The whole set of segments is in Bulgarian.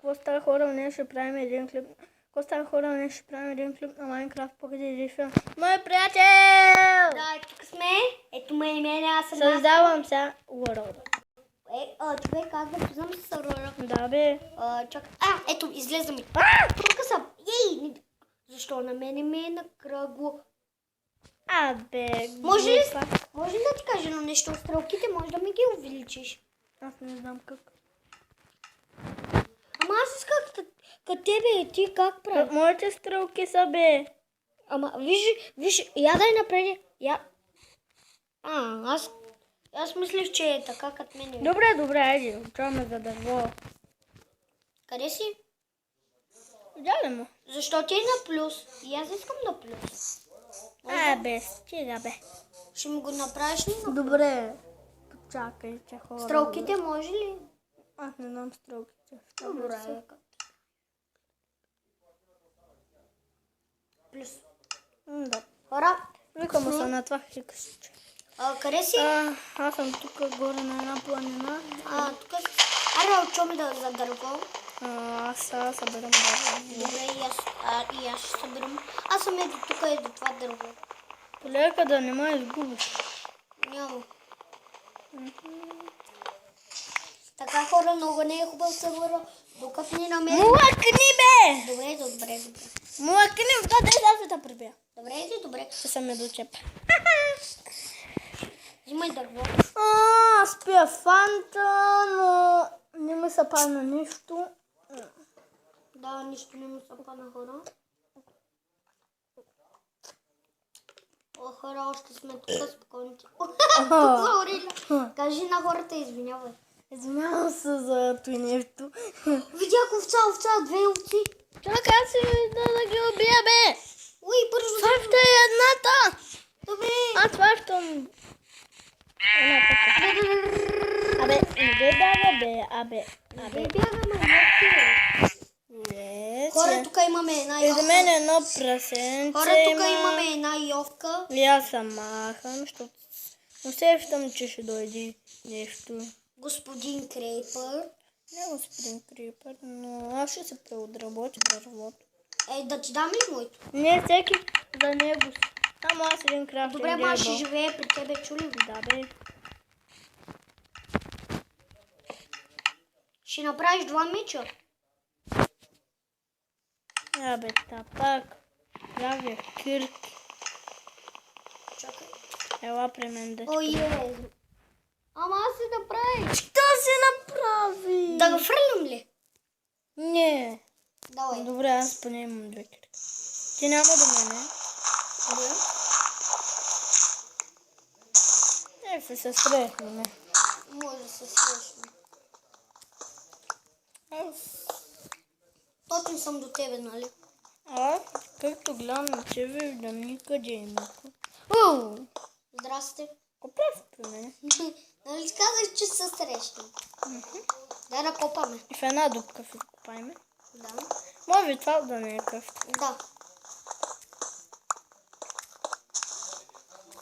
Какво става, хора? Днес ще правим един клип. Какво става, хора? Днес ще правим един клип на Майнкрафт. Покажи рифа. Мой приятел! Да, тук сме. Ето ме и мене, аз съм Създавам сега World. човек, как да познам с Аврора? Да, бе. Чакай. Ето, излеза ми. Тук съм. Ей! Защо на мене ме е накръгло? Бе. Може ли да ти кажа на нещо? Стрелките може да ми ги увеличиш. Аз не знам как. Ама аз исках като тебе, ти как правиш? Моите стрелки са, бе. Ама виж, я дай напред. Аз мислих, че е така като мене. Добре, айди. Отиваме за дърво. Къде си? Дядо му. Защо ти е на плюс? И аз искам на плюс. Бе, стига, бе. Ще ми го направиш ли? Добре. Почакайте, хора. Стрелките може ли? Аз не знам стрелките. Добре. Плюс. Да. Хора. Викам се на това хиксче. Къде си? Аз съм тук горе на една планина. Тук си. Аре, отчоми да за дърво. Аз събирам дърво. Добре, и аз ще събирам. Аз съм ето тук и до това дърво. Полека да не ме изгубиш. Няма. Така, хора, много не е хубаво се върва. Докато ни намерим. Млъкни, бе! Добре. Млъкни, къде да се да прибия? Добре. Ще се ме дочеп. Взимай дърво. Аз пия фанта, но не ми се падна нищо. Да, нищо не му се падна, хора. Хора, още сме тук спокойни. Кажи на хората, извинявай. Извинявам се за той нещо. Видях овца, две овци. Чакай, аз си да ги убия, бе! Уй, бързо. Фаща е едната! Добре. Аз фащам. Абе, не бяга, бе. Не бягаме, хора, тук имаме една йовка. И за мен едно прасенце. Хора, тук имаме една йовка. И аз съм махам, защото усещам, че ще дойде нещо. Господин Крейпър. Не господин Крипър, но аз ще се преотработя дървото. Да ти дам ли моето? Не, всеки за него си. Само аз един крафтинг. Добре, ма ще живее при тебе, чули? Да, бе. Ще направиш 2 меча. Абе, пак. Правя кирки. Чакай. Ела при мен да. Ама аз се направи. Що се направи? Да го фърлям ли? Не. Давай. Добре, аз поне имам 2 кирки. Ти няма да мене. Добре. Се срещаме. Може да се срещаме. Точно съм до тебе, нали? Както гледам на тебе, виждам никъде никой. Здрасти. Копав при мен. Нали казах, че се срещам? Дай да копаме. И в една дупка се копаем. Да. Може това да не е къв. Да.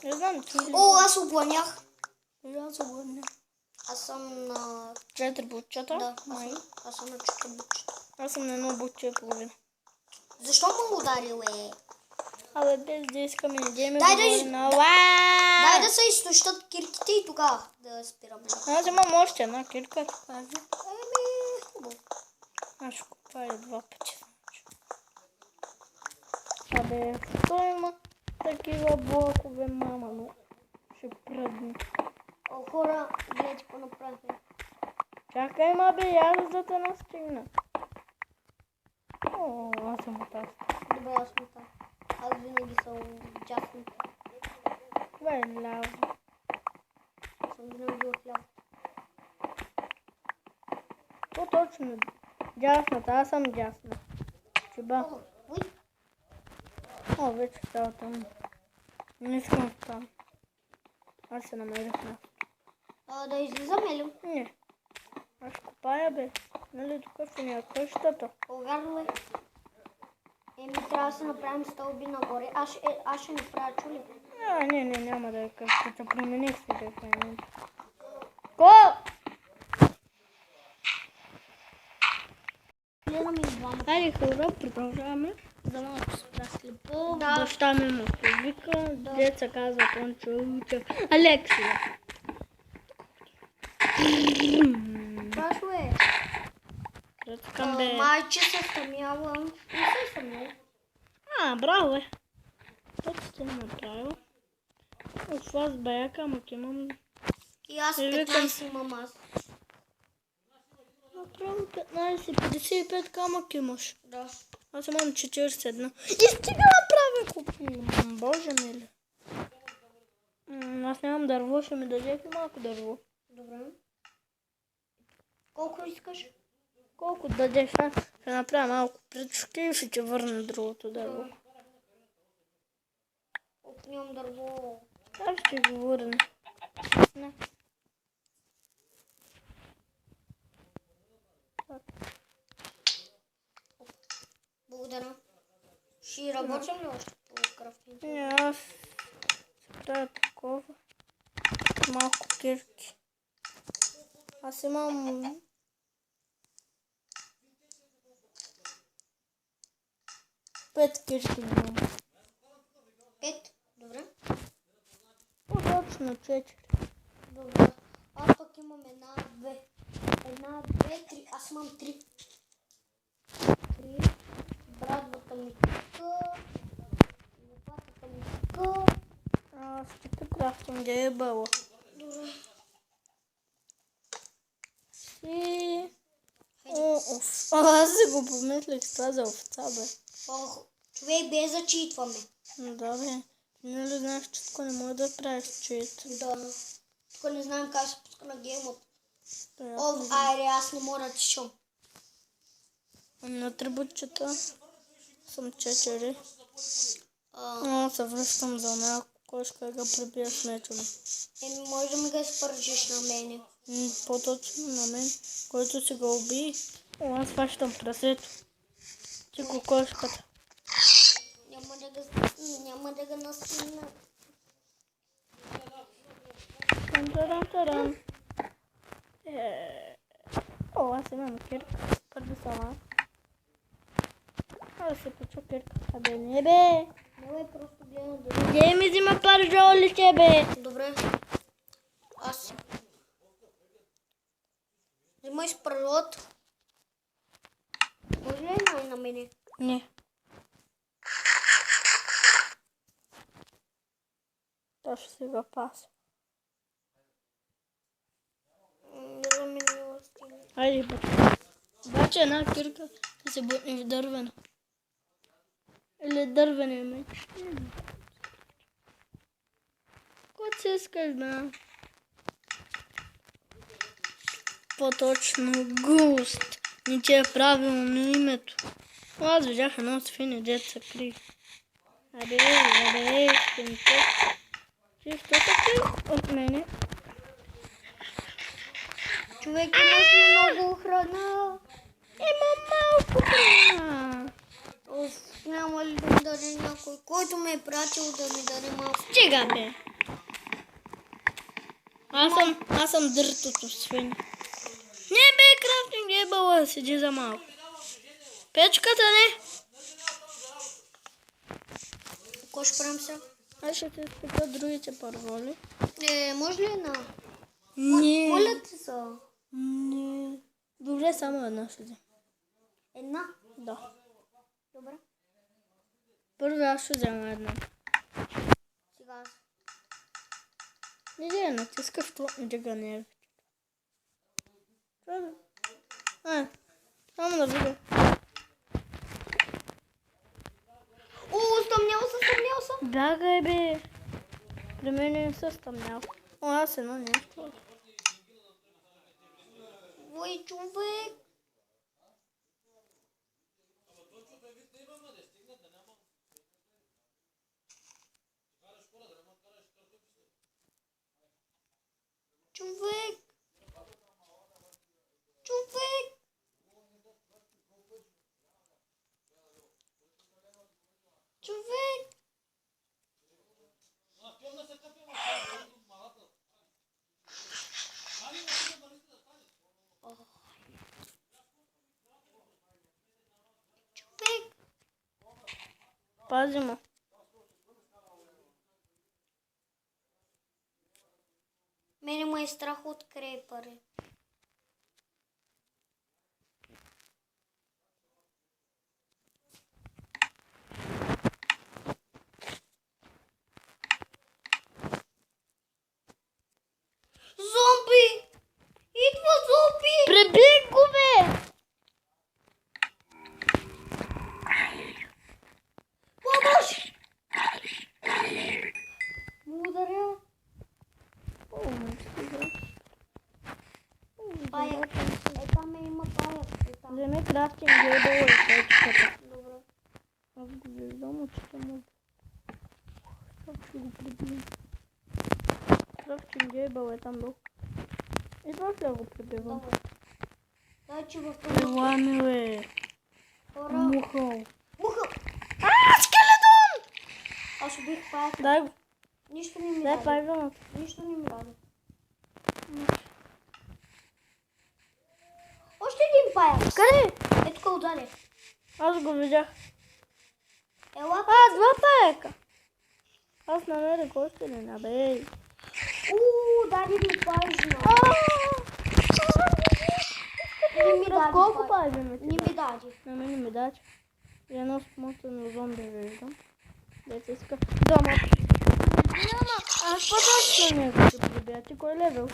Не знам, че ли. Аз обланях. Аз огодня. Аз съм на... 4 бутчета? Да, аз съм на 4 бутчета. Аз съм на едно бутче и половина. Защо ме ударил, Абе, без да искаме не деми Дай на Дай да се изтощат кирките и тогава да спираме. Аз имам още една кирка, така. Хубаво. Аз ще купая 2 пъти. Абе, що има такива блокове, мама, но ще пръдне. Хора, гледайте какво направихме. Чакай, ма бе, я да те настигна. Аз съм от аз. Добре, аз съм там. Аз винаги съм дясно. Това е ляво. Аз съм винаги от ляво. То точно. Дясната, аз съм дясна. Чеба. Вече става там. Не искам там. Аз се намерих на. Да излизаме ли? Не. Аз копая, бе. Нали тук ще ни е къщата? Вярно е. Трябва да се направим стълби нагоре. Аз ще направя, чули? Не, няма да е къщата. Промених си да е. Ко? Гледам и двамата. Хайде хора, продължаваме. За малко спря слепо. Да. Баща ми му повика. Деца казва, он че уча. Алексия. Башо е. Ръцкам бе. Майче се съмнявам. Не се съмнявам. Браво е. Това сте направил. Оф, аз баяка, ама имам... И аз Не викам. 15 имам аз. Направо 15, 55 камък имаш. Да. Аз имам 41. И стига направя купи. Боже мили. Аз нямам дърво, ще ми дадете малко дърво. Добре. Колко искаш? Колко дадеш, ще направя малко прички и ще ти върна другото дърво. Колко нямам дърво. Аз ще го върна. Не. Благодаря. Ще работим ли още по крафтинг? Не, аз ще правя такова. Малко кирки. Аз имам... Пет кирки имам. 5. Добре. Точно 4. Добре. Аз пък имам една, две. Една, две, три. Аз имам 3. 3. Брадвата ми тук. Лопатата ми тук. Аз ще крафтинг е бъла. Добре. И... Оф. Аз си го помислих това за овца, бе. Човек, без зачитваме. Да, бе. Не ли знаеш, че тук не мога да правиш чит? Да. Тук не знам как се пуска на геймът. Да, Айде, аз не мога да тишам. на атрибутчета съм 4. А, Се връщам за малко. Кой ще го пребия с меча ми? може да ми го спържиш на мене. По-точно на мен, който си го уби. Аз фащам прасето. Ти кокошката. Няма да го настигна. Тарам. Аз имам кирка. Първи сама. Аз се почу кирка. Абе, не бе. Не, просто гледам да... Де ми взима паржолище, бе. Добре. Аз. Взимай спралот. Може ли най на мене? Не. Това ще си го паса. Да ми не остигне. Айде, бе. Обаче една кирка да се бутне в дървена. Или дървения меч. Кой се искаш, бе? По-точно густ. Не ти е правилно името. Аз видях едно свине, дет се крие. Абе, свинце. Чисто се крие от мене. Човек, имаш ли много храна? Има малко храна. Няма ли да ми даде някой, който ме е пратил да ми даде малко? Стига, бе. Аз съм дъртото свине. Не, бе, крафтинг е бъла, седи за малко. Печката, не. Какво ще правим сега? Аз ще те спека другите парволи. Може ли една? Не. Моля ти се. Не. Добре, само една ще взема. Една? Да. Добре. Първо аз ще взема една. Сега аз. Не натискаш, това не дига нерви. Само да видя. Стъмнял съм. Бягай, бе. При мен не се стъмнял. Аз едно нещо. Ой, човек. Човек. Пази му. Мене му е страх от крепари. Зомби! Идва зомби! Пребий го, бе! Помощ! Благодаря. Паяк. Там има паяк. Вземи крафтинг гейбъл и печката. Добре. Аз го виждам, очите му. Как ще го пребия? Крафтинг гейбъл е там долу. Идваш ли да го пребивам? Добре. Дай, че в това... Ела ми, бе! Хора. Мухъл. Муха! Скелетон! Аз убих паяк. Дай го. Нищо не ми Дай даде. пайваната. Нищо не ми даде. Още един паяк. Къде? Е тук отзади. Аз го видях. Ела. Два паяка. Аз намерих още ли на бе? Даде ми паяжна. Не ми даде. Колко пайваме ти? Не ми даде. На мен ми даде. И едно смутено зомби виждам. Дете иска. Дома. Няма. Аз по-точно не го ще пребия. Ти кой левел?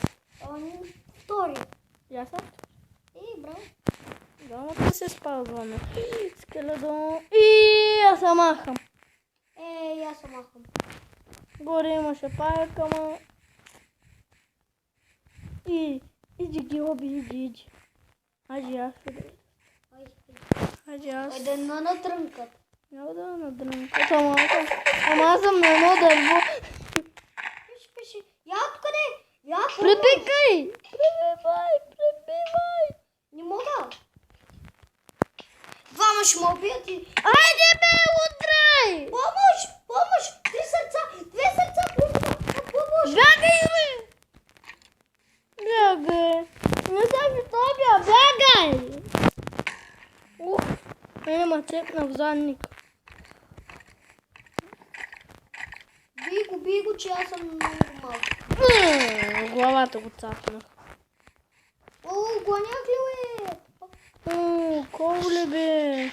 Втори. Я съм. Браво. Дома се спазваме. Скеледон. И аз се махам. Аз се махам. Горе имаше паяка, ма. Иди ги оби, иди. Аджи аз ще да. Аджи аз. Айде на натрънкат. Няма да надрънкат, ама аз съм на едно дърво. Пиши. Я откъде? Я Пребивай! Пребивай! Не мога. Двама ще ме убият и... Айде бе, удрай! Помощ! 3 сърца! 2 сърца! Помощ! Бягай, бе! Бягай! Не съм ви тобя, бягай! Мене ма цепна в задник. Бий го, че аз съм много малко. Главата го цапнах. Гонях ли, бе? Кол ли бе?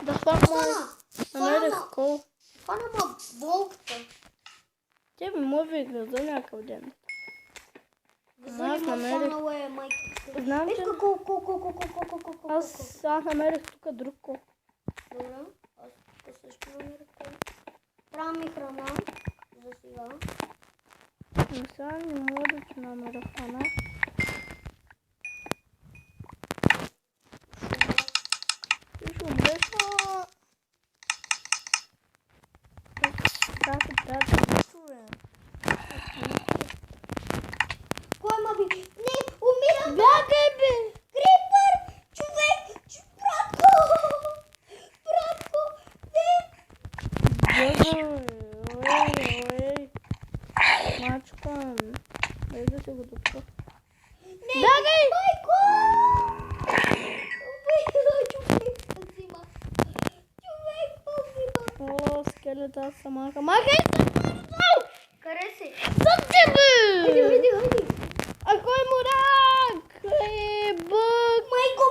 Да хвана. Намерих кол. Фана ма болката. Те ми може да за някакъв ден. Аз намерих. Знам, че... Аз намерих тук друг кол. Добре, аз също намерих кол. Трябва ми храна за сега. Но сега не мога да ти намеря храна. Ти ще умреш, ама... Трябва да чуем. Кой ма би? Не, умирам! Бягай, бе! Крипър! Човек! Братко! Не! Бягай! Ой! Мачкам! Дай да се го докато. Бягай! Майко! Човек взима! О, скелета самаха. Махай се бързо! Къде си? Зад тебе! Хайди! А кой мурак? Бък! Майко!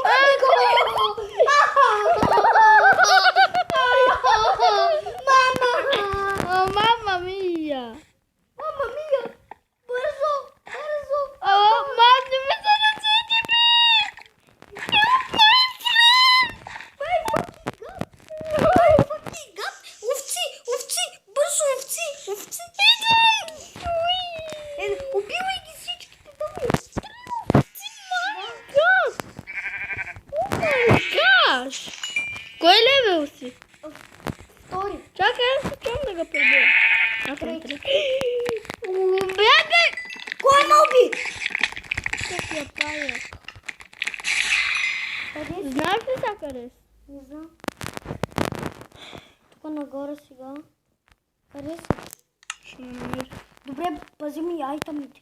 Мама мия! Мама мия! Бързо! Мам, не ме се насети, бе! Овци! Бързо, овци! Убивай ги всичките, давай! Гаш! Кой левел си? Втори. Чакай, аз се чувам да го пребия. Аз съм Трети. Бягай! Кой ме уби? Как я паяк? Къде си? Знаеш ли са къде си? Не знам. Тук нагоре сега. Къде си? Ще намеря. Добре, пази ми айтамите.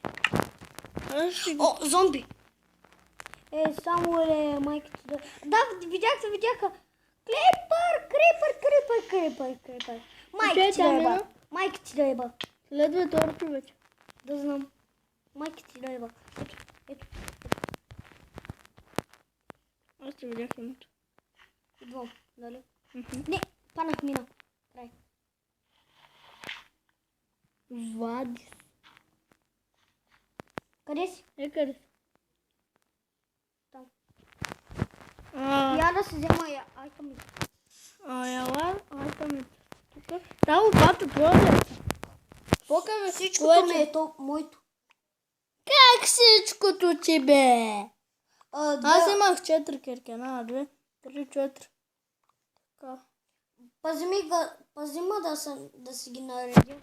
Аз ще го... О, зомби! Само майката да... Да, видяха. Крипър. Майка ти да еба. Майка ти да еба. Следва торчо вече. Да знам. Майка ти да еба. Ето. Аз те видях името. Идвам, нали? Не, панах мина. Край. Владис. Къде си? Къде? Там. А, Я да си взема айтъм. яла, айтъм. Тук. Там опато продавца. Покаме Всичкото ми е то, моето. Как всичкото ти бе? Аз Да. имах 4 кирки. 1, 2, 3, 4. Така. Пази ма да си ги наредя.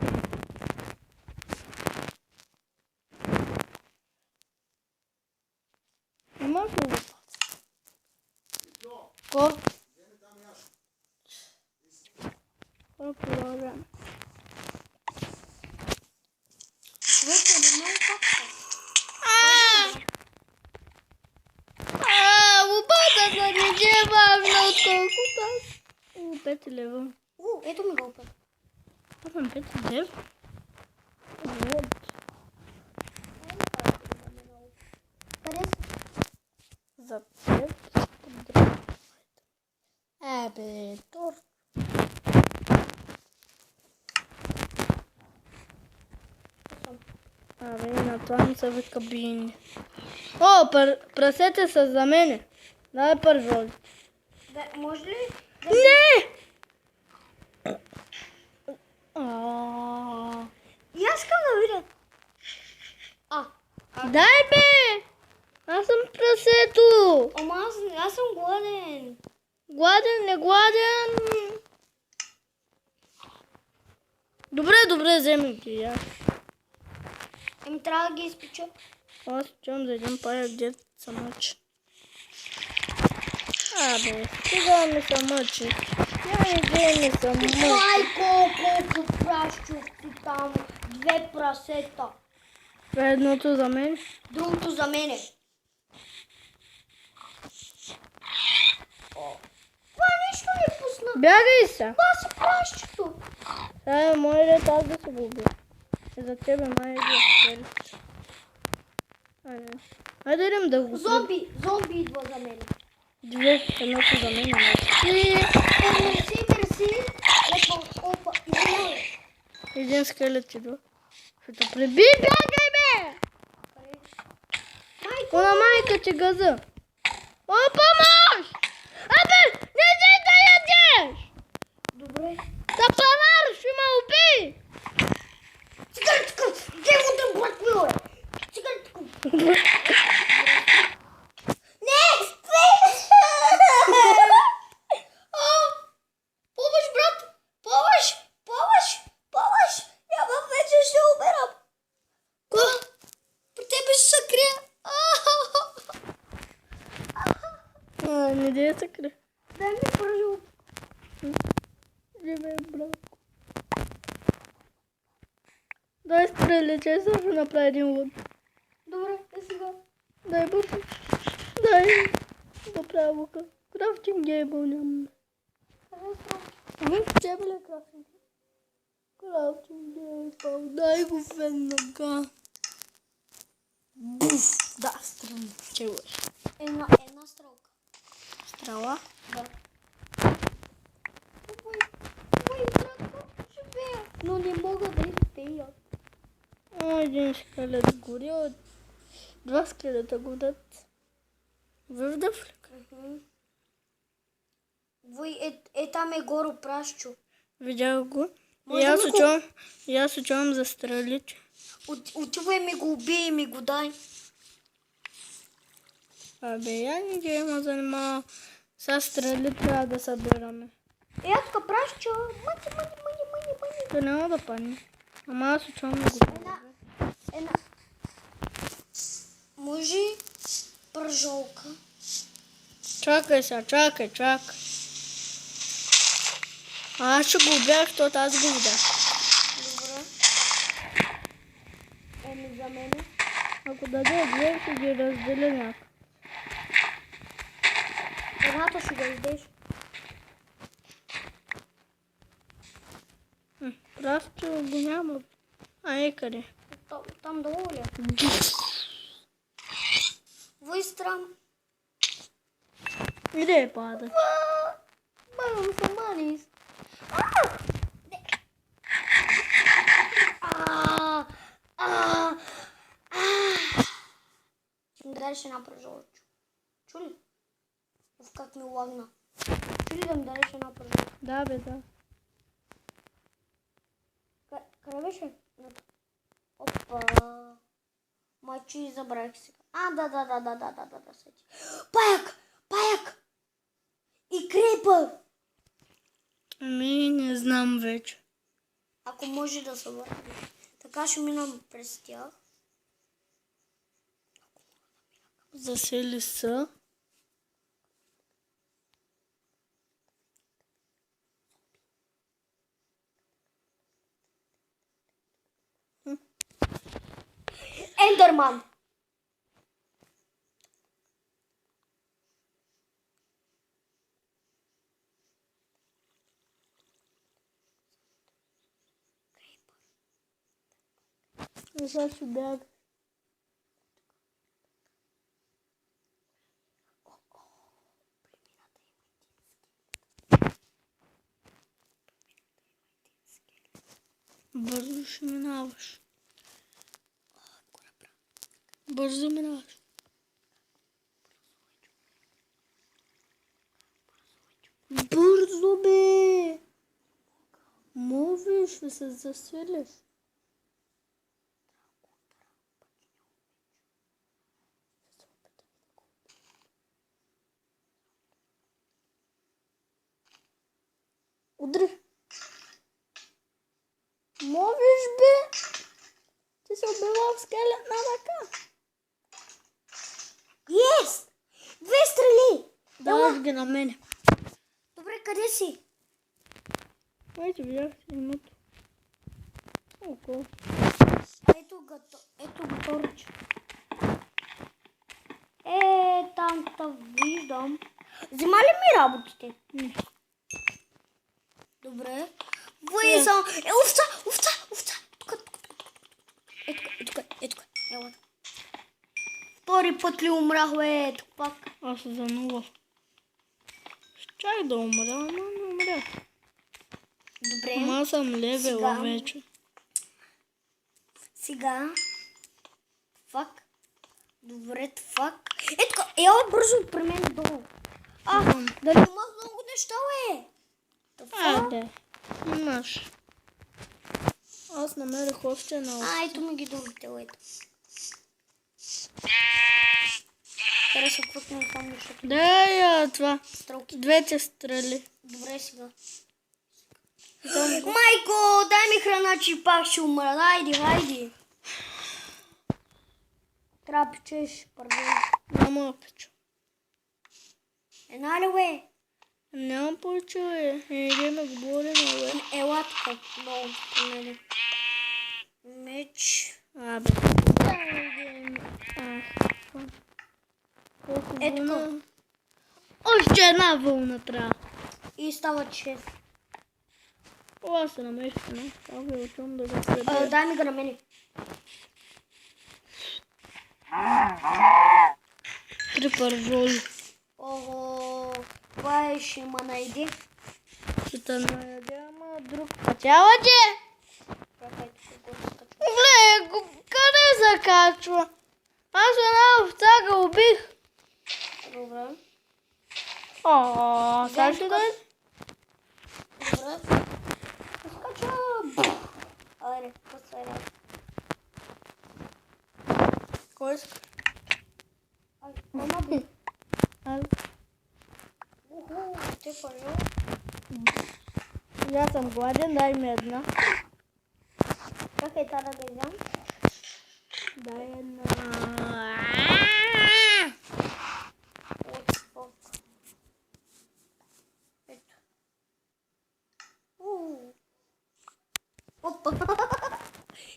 Имаш ли го? Ко? Кой продължаваме? Човек е много пакта. Лопата да не ти е важна отколкото аз. 5 лева. Ето ми го опет. Аз съм 5 лев. Вот. Къде си? За 5. Бе, тор. На това ми се вика бини. О, прасете са за мене. Дай първо. Може ли? Не! И аз искам да видя. Дай бе! Аз съм прасето! Ама аз съм гладен. Гладен, не гладен. Добре, вземи ги. Трябва да ги изпича. Аз чувам за един паяк, дет се мъчи. Бе, сега ми се мъчи. Ми се мъчи. Колко пращухте там. 2 прасета. Едното за мен. Другото за мене. Това нищо не пусна. Бягай се. Това си пращето. Мой ред аз да се го убия. За тебе май да се. Айде идем да го убия. Зомби идва за мен. Едното за мен. Мерси. Опа, извинявай. Един скелет идва. Ще те преби, бягай бе! На майка ти газа. О, помощ! Не дай да ядеш! Добре. Тапанар, ще ме убий! Цигаретка! Дай му да блъкни, бе! Цигаретка! Не! Помощ, брат! Помощ! Я вече ще умирам! При тебе ще се крия! Не дей се крие. Дай ми пържу. Живей, брат. Дай стрели, че ще направи един луд. Добре, сега. Дай бързо. Дай да правя лука. Крафтинг гейбъл нямаме. Тебе ли крафтинг? Крафтинг гейбъл. Дай го веднага. Буф! Да, стрели. Чеваш. Една стрелка. Стрела? Да. Ой, брат, ще пея. Но не мога да изпея. Един скелет гори, 2 скелета горят. Виждаш ли? Там е горо пращу. Видях го. Може И аз се чувам за стрелите. Отивай ми го убий и ми го дай. Я не ги има занимава. Сега стрели трябва да събираме. Аз тук пращу. Мъни. Да няма да падне. Ама аз се чувам да го Една. Може пържолка. Чакай сега, чакай. Аз ще го убия, защото аз го видях. Добре. За мене. Ако даде 2, ще ги разделя някак. Едната ще го издеш. Красчо го няма. Къде? Там долу ли? Выстрам. Иде пада. Мам, самарис. Дальше на прожорчу. Чули? Как ми лагна. Чули да ми дадеш една прожорчу? Да, бе, да. Къде беше? Опа. Мачи, забравих сега. Да. Сети. Паяк! И крепър! Не знам вече. Ако може да се върне. Така ще минам през тях. Засели са. Ендерман! Сега ще бяга. Бързо ще минаваш. Бързо минаваш. Бързо, бе! Можеш да се заселиш. Удри. Можеш, бе! Ти се убива в скелетна ръка. Yes! 2 стрели! Даваш ги на мене. Добре, къде си? Вече видях името. Около. Ето го торче. Там те виждам. Взема ли ми работите? Не. Добре. Влизам. Овца! Тук. Ето. Ела. Втори път ли умрах, бе? Ето пак. Аз се занувах. Чак да умря, ама не умря. Добре. Ама съм левела вече. Сега. Фак. Добре, фак. Ето, ела бързо при мен долу. Дали имах много неща, бе? Айде. Имаш. Аз намерих още една овца. Ето ми ги другите, ето. Трябва се кръкнем там нещото. Дай това. Стрелки. Двете стрели. Добре сега. Майко, дай ми храна, че пак ще умра. Хайди. Трябва да печеш първо. Няма печо. Една ли, бе? Няма повече, бе. Идем да говорим, бе. Ела тук. Долу. Нали. Меч. Абе. Колко вълна? Още една вълна трябва. И става 6. О, аз се намерих една. Това ви учам да го пребия. Дай ми го на мене. Крипър роли. Ого, това ще ма найди. Ще те наеде, ама друг път. Ела, че? Чакай, тук го скача. Вле, къде закачва? Аз една овца го убих. Добре. Сега ще дай. Добре. Скача. Айде, посередя. Кой иска? Ама би. Те пържа. Аз съм гладен, дай ми една. Чакай, тара да изям. Дай една. Ето. Опа.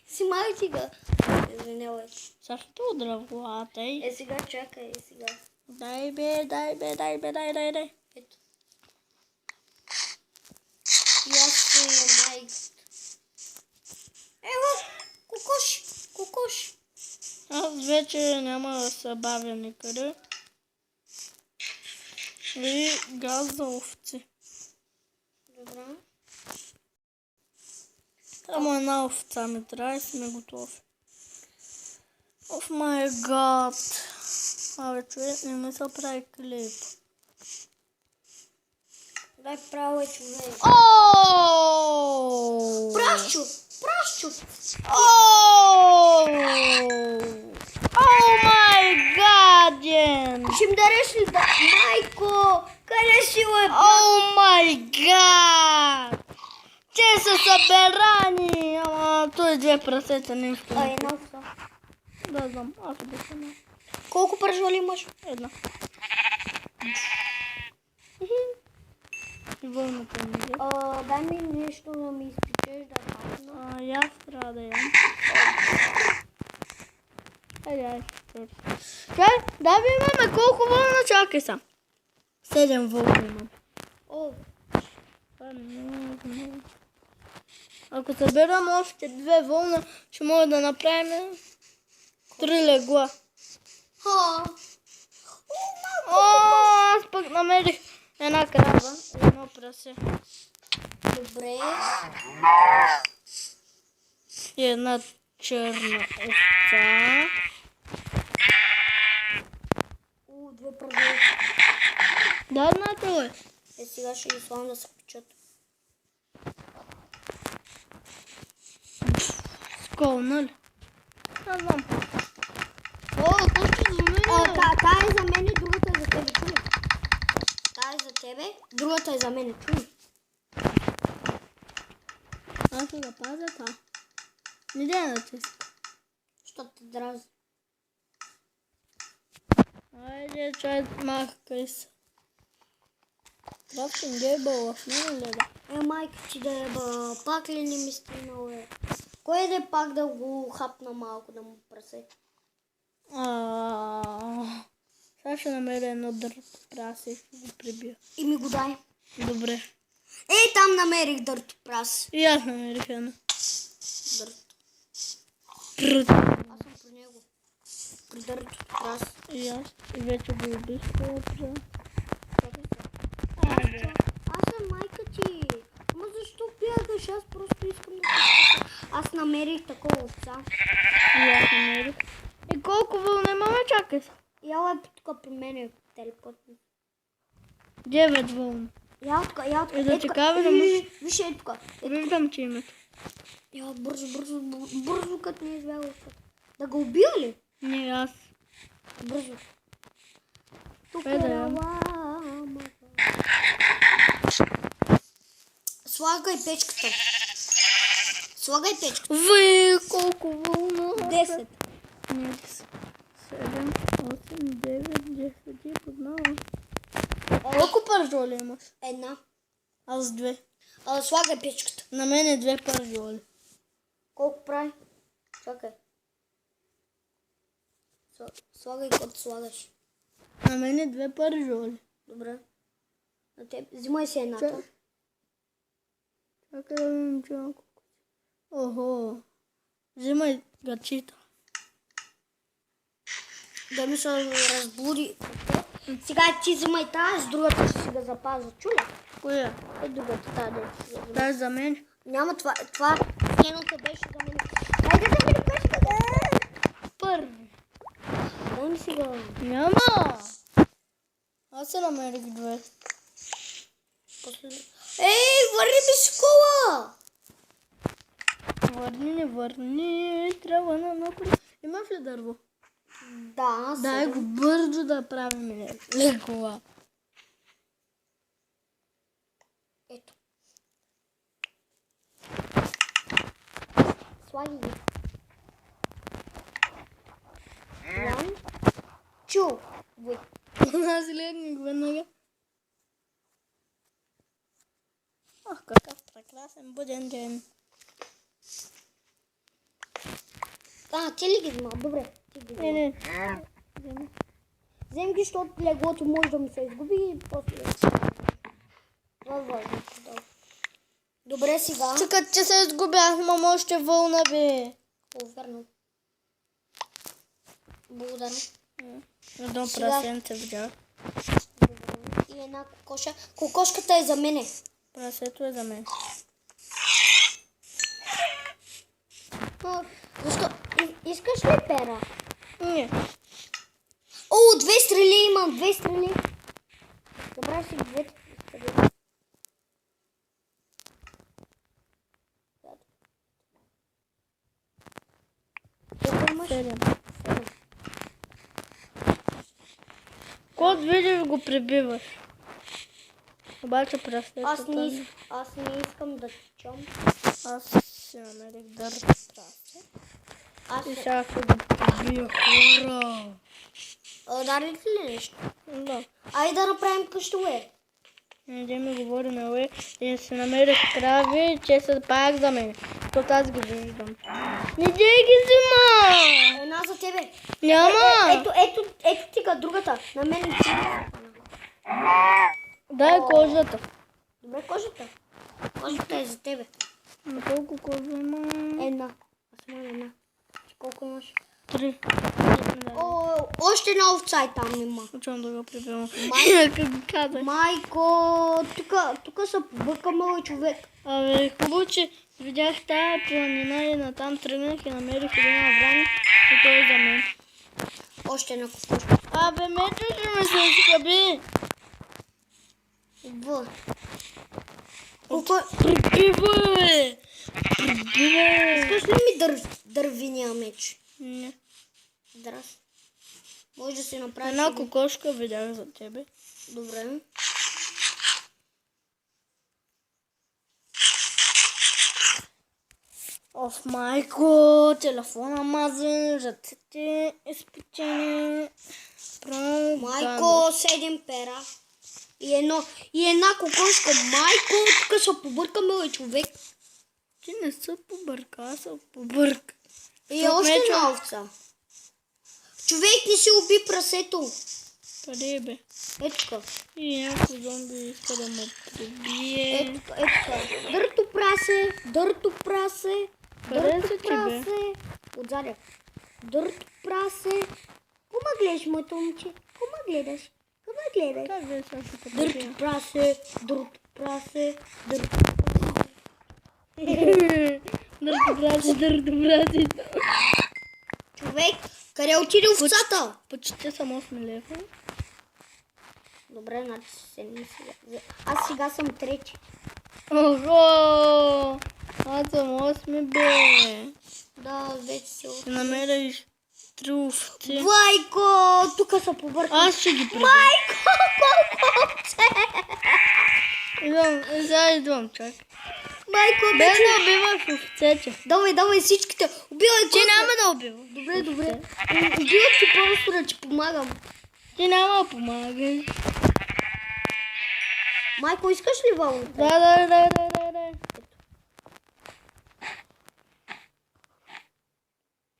Снимай сега. Извинявай. Сега ще удря в главата й. Сега чакай, сега. Дай бе. Ето. И аз ще майк. Ево, кокош. Аз вече няма да се бавя никъде. И газ за овци. Добре. Само една овца ми трябва и сме готови. Оф май гад. Абе, човек не ми се прави клип. Дай право човек. Ооо! Прашчу. Ооо! О май гаден! Ще им дареш ли да? Майко, къде си е? О май гад! Те са съберани! Ама той две прасета не иска. Една овца. Да, знам. Аз обичам една. Колко пържоли имаш? Една. И вълната ми е. Дай ми нещо да ми изпечеш да хапна. И аз трябва да ям. Айде. Чай, да ви имаме колко вълна, чакай са. 7 вълна имам. О, Това е много. Ако съберам още 2 вълна, ще може да направим 3 легла. Аз пък намерих една крава и едно прасе. добре. И една черна овца. Две пържоли. Да, знаете ли? Сега ще ги слагам да се печат. Скол, нали? Не знам. Какво ще звъни? Та е за мен, другата е за тебе, чуй. Та е за тебе, другата е за мен, чуй. Аз ще да пазя та. Не дай да тиска. Що те дразни? Айде, чай, махкай се. Крафтинг гейбъл в мен ли да? Майка ти да е пак ли не ми стигнал е? Кой да е пак да го хапна малко да му прасе? Сега ще намеря едно дърто прасе и ще го прибия. И ми го дай. Добре. Там намерих дърто прас. И аз намерих едно. Дърто. Прът. Аз съм при него. При дърто прас. И аз. И вече го убих това прас. Аз съм майка ти. Ама защо бягаш? Аз просто искам да те. Аз намерих такова овца. И аз намерих. И колко вълна имаме, чакай се. Яла е тук при мен телепортни. 9 вълна. Я тук. И да ти кажа да мъж. Виж е тук. Виждам, че името. Я бързо като не избяга овца. Да го убия ли? Не, аз. Бързо. Тук Е, да е ям. ламата. Слагай печката. Слагай печката. Колко вълна? 10. Не, 10. 7, 8, 9, 10 и познавам. Колко пържоли имаш? Една. Аз 2. Слагай печката. На мен е 2 пържоли. Колко прави? Чакай. Слагай каквото слагаш. На мен е 2 пържоли. Добре. На теб. Взимай си едната. Чакай да видим чакай. Охо. Взимай гачита. Да ми се разбуди. Сега ти взимай тази, с другата ще си го запазя. Чули? Коя? Другата тази. Дай за мен. Няма това. Следното беше за мен. Айде да ми печката. Първи. Дай ми си го. Няма. Аз се намерих 2. Върни ми си кола. Не върни. Трябва на напред. Имаш ли дърво? Да, Дай го бързо да правим лекова. Ето. Слаги ги. One, two. Аз легнах веднага. Ах, какъв прекрасен буден ден. Ти ли ги взима? Добре. Ти ги взима. Не. Взем ги, защото леглото може да ми се изгуби и после... Това е важно. Добре сега. Чакай, че се изгубях, имам още вълна, бе. О, верно. Благодаря. Едно Сега. прасенце видях. И една кокоша. Кокошката е за мене. Прасето е за мен. Защо? Искаш ли пера? Не. О, 2 стрели имам, 2 стрели. Забравя си 2 стрели. Колко имаш? 7. Код видиш го прибиваш. Обаче прасето Аз не искам да чум. Аз си намерих дърт прасе. Аз И сега ще го прибия, хора. удари ли нещо? Да. Айде да направим къщове. Не ми говорим, уе, и си намерих крави, че са пак за мен. Защото аз ги виждам. Не дей ги взима! Една за тебе. Няма! Ето ти га другата. На мен ти. Дай кожата. Добре, кожата. Кожата е за тебе. На колко кожа има? Една. Аз имам една. Ти колко имаш? 3. О, още една овца и там има. Учвам да го прибивам. Май- Как го казах. Майко, тук са побъркаме човек. Абе, хубаво, че видях тая планина и натам тръгнах и намерих един авран, и той е за мен. Още една кокошка. Абе, мечо ще ме се изкъби. В. Прибивай! Прибивай! Искаш ли ми дървения меч? Не. Здрасти. Може да си направиш Една един. кокошка видях за тебе. Добре. Оф, майко, телефона мазен, ръцете изпечени. Майко, 7 пера. И една кокошка. Майко, тук са побъркаме човек. Ти не са побърка, аз съм побърка. И още една овца. Човек не си уби прасето. Къде е, бе? Ето така. И някой зомби иска да ме прибие. Ето така. Дърто прасе. Дърто прасе. Къде Дърто са ти, бе? прасе. Отзадя. Дърто прасе. Кома гледаш, моето момче? Кома гледаш? Кома гледаш? Как да съм ще Дърто прибия? прасе. Дърто прасе. Дърто. Дърто брати. Човек, къде отиде овцата? Почти съм 8 лева. Добре, значи се не сега. Аз сега съм трети. Охо! Аз съм 8, бе. Да, вече се Ще намериш 3 овци. Майко, тук са побъркани. Аз ще ги прибия. Майко, колко овце! Сега идвам, чак. Майко, Без вече. да убиваш овцете. Давай всичките. Убивай Ти няма да убиваш. Добре. Убивам ти просто да ти помагам. Ти няма да помагаш. Майко, искаш ли вълната? Да.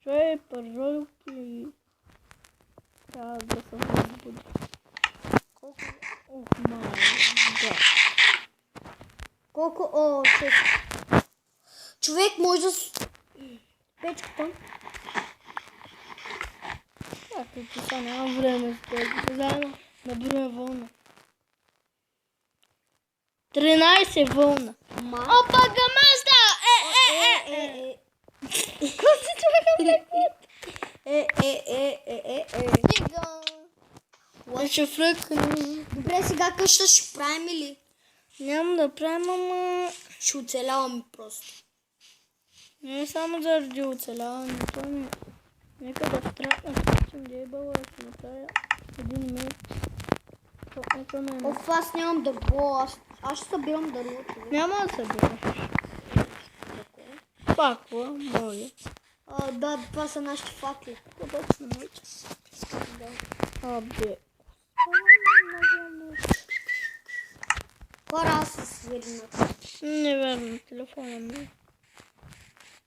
Чой пържолки. Трябва да се възбуди. Колко? Ох, май. Да. Колко? О, 6. Човек може да... Печката. Ти са няма време с тези. Заедно на броя вълна. 13 вълна. Опа, гамаста! Какво си човека? Ще фръкне. Добре, сега къща ще правим ли? Няма да правим, ама... Ще оцеляваме просто. Не само заради оцеляване, то ми... Нека да втракна, съм джейбала, да си направя един меч. Нека ме... Оф, аз нямам дърво, аз ще събирам дърво. Няма да събираш. Паква, моля. Да, това са нашите факли. Точно моите. Абе. Хора, аз се свирнах. Неверно, телефона ми.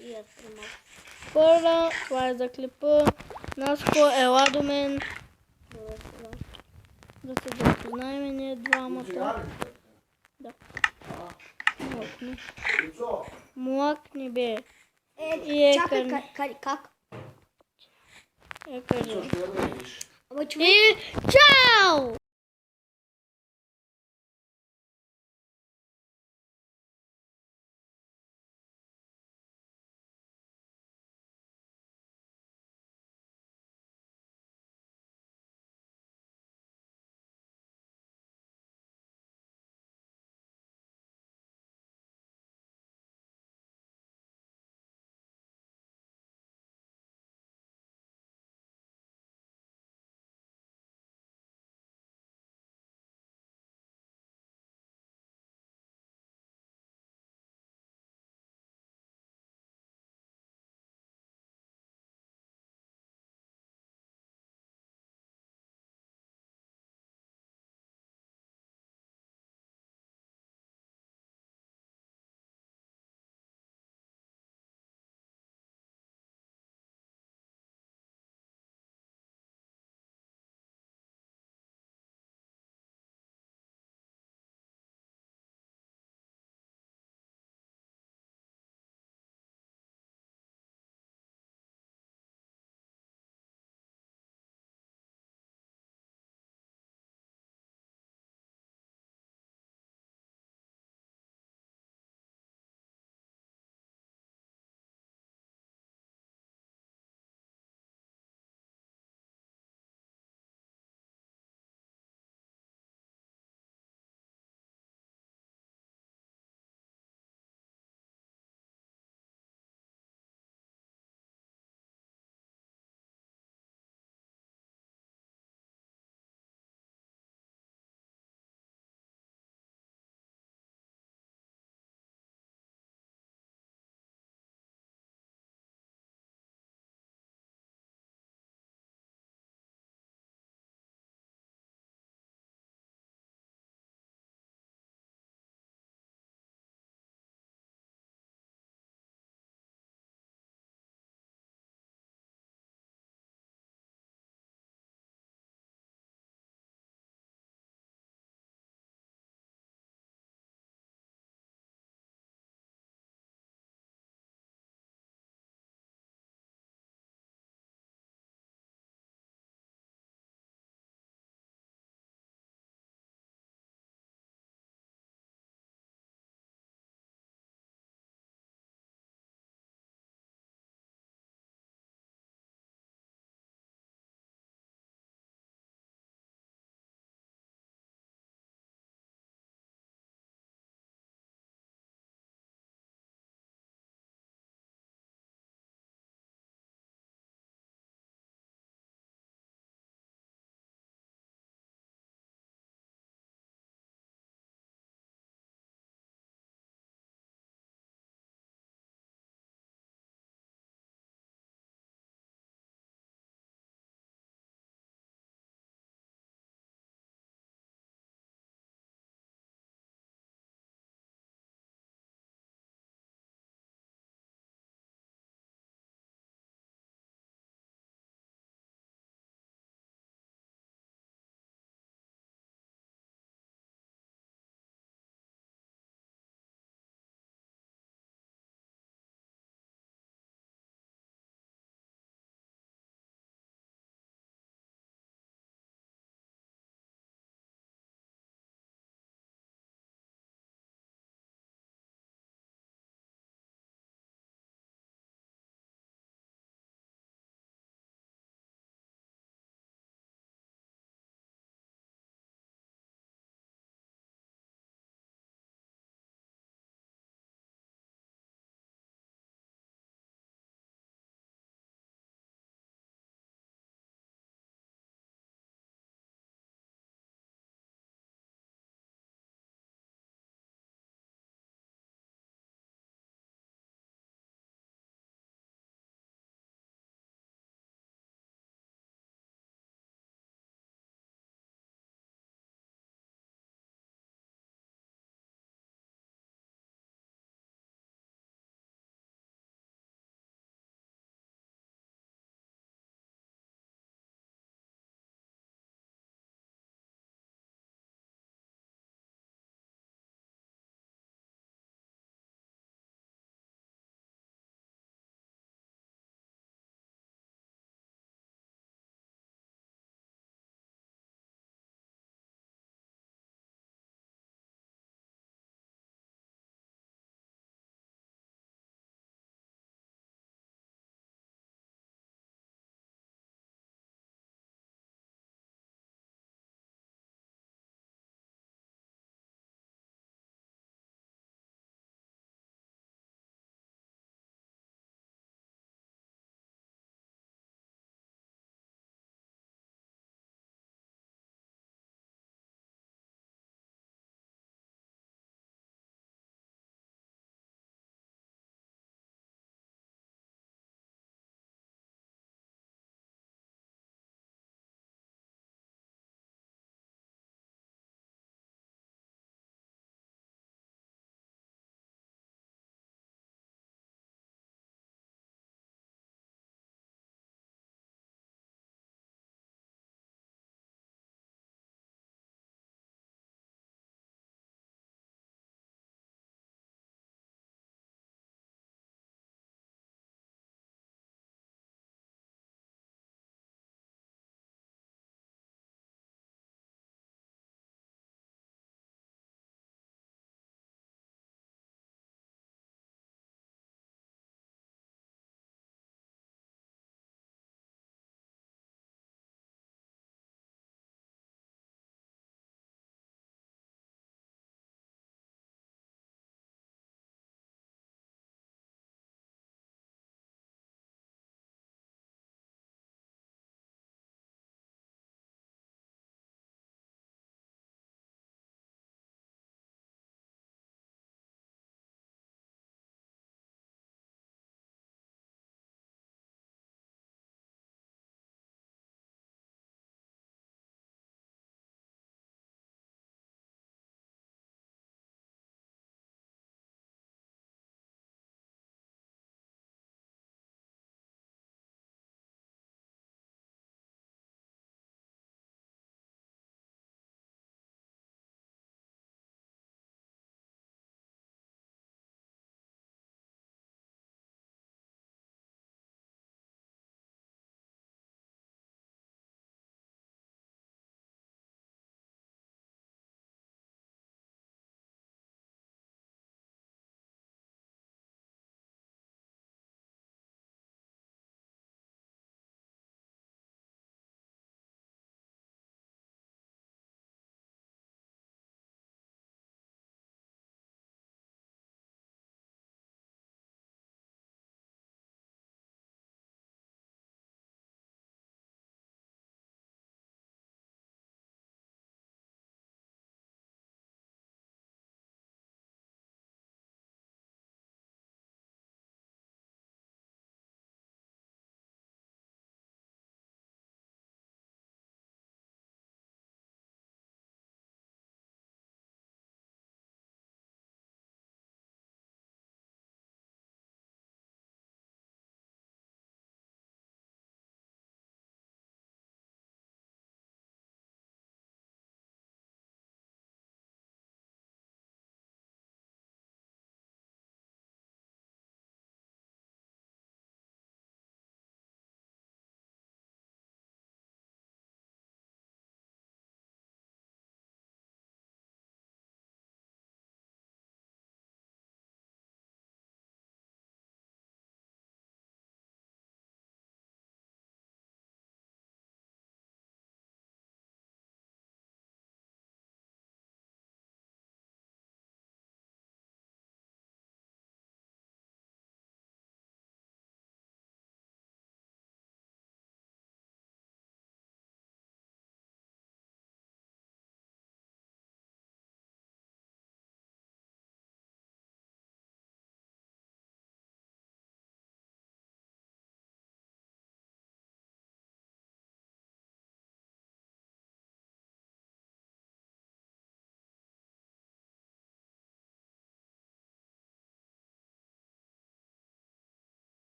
И аз примах. Хора, това е за клипа. Наско, ела до мен. Да се запознаем ние двамата. Да. Мокни. Ico, Мокни, бе. Чакай, как? Кажи. što radiš? Ама човек, И чао!